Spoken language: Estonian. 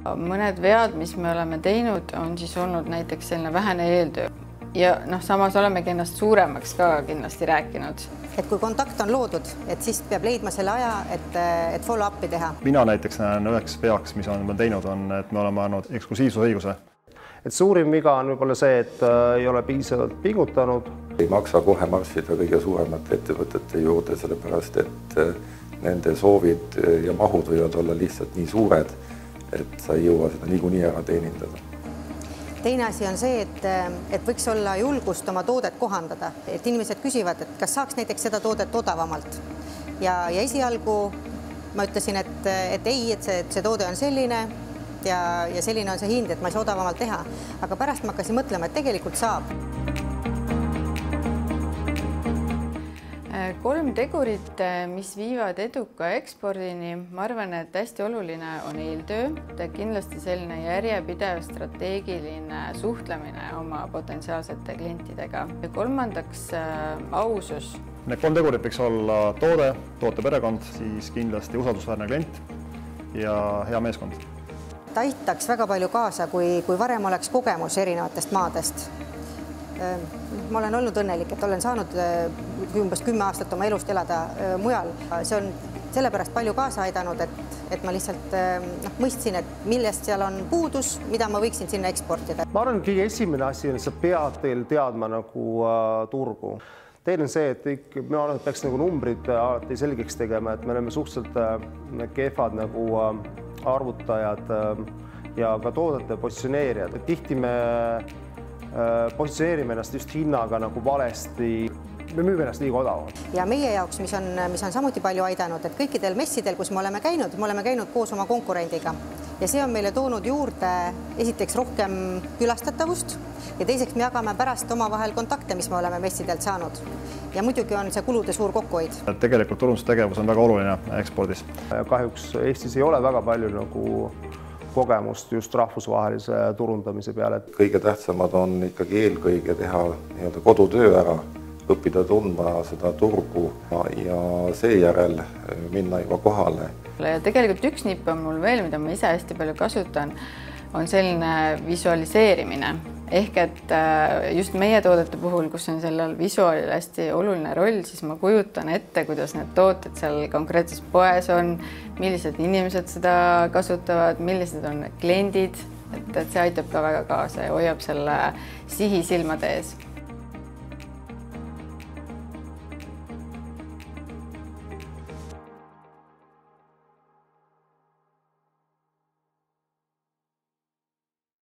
Mõned vead, mis me oleme teinud, on siis olnud näiteks selline vähene eeltöö. Ja samas olemegi ennast suuremaks ka kindlasti rääkinud. Et kui kontakt on loodud, et siis peab leidma selle aja, et follow-up'i teha. Mina näiteks näen üheks veaks, mis on teinud, on, et me oleme andnud eksklusiivsusõiguse. Et suurim viga on võib-olla see, et ei ole piisavalt pingutanud. Ei maksa kohe marssida kõige suuremate ettevõtete juurde, sellepärast et nende soovid ja mahud võivad olla lihtsalt nii suured, et sa ei jõua seda niikuinii ära teenindada. Teine asi on see, et võiks olla julgust oma toodet kohandada. Et inimesed küsivad, et kas saaks näiteks seda toodet odavamalt. Ja esialgu ma ütlesin, et ei, et see toode on selline ja selline on see hind, et ma ei saa odavamalt teha. Aga pärast ma hakkasin mõtlema, et tegelikult saab. 3 tegurit, mis viivad eduka ekspordini, ma arvan, et hästi oluline on eeltöö, kindlasti selline järjepidev strateegiline suhtlemine oma potentsiaalsete klientidega. Ja kolmandaks ausus. Need 3 tegurit võiks olla toode, tooteperekond, siis kindlasti usaldusväärne klient ja hea meeskond. Ta aitaks väga palju kaasa, kui varem oleks kogemus erinevatest maadest. Ma olen olnud õnnelik, et olen saanud umbes 10 aastat oma elust elada mujal. See on sellepärast palju kaasa aidanud, et ma lihtsalt mõistsin, et millest seal on puudus, mida ma võiksin sinna eksportida. Ma arvan, et kõige esimene asi on, et sa pead teil teadma nagu turgu. Teil on see, et me peaks nagu numbrid alati selgeks tegema, et me oleme suhteliselt kehvad nagu arvutajad ja ka toodete positsioneerijad. Tihti me positsioneerime ennast just hinnaga nagu valesti. Me müüme ennast liiga odavalt. Ja meie jaoks, mis on samuti palju aidanud, et kõikidel messidel, kus me oleme käinud koos oma konkurendiga. Ja see on meile toonud juurde esiteks rohkem külastatavust ja teiseks me jagame pärast oma vahel kontakte, mis me oleme messidelt saanud. Ja muidugi on see kulude suur kokkuhoid. Tegelikult turundustegevus on väga oluline ekspordis. Kahjuks Eestis ei ole väga palju nagu kogemust just rahvusvahelise turundamise peale. Kõige tähtsamad on ikkagi eelkõige teha kodutöö ära, õppida tundma seda turgu ja seejärel minna juba kohale. Ja tegelikult üks nipp on mul veel, mida ma ise hästi palju kasutan, on selline visualiseerimine. Ehk et just meie toodete puhul, kus on sellel visuaalil hästi oluline roll, siis ma kujutan ette, kuidas need tooted seal konkreetses poes on, millised inimesed seda kasutavad, millised on need kliendid, et see aitab ka väga kaasa ja hoiab selle sihi silmade ees.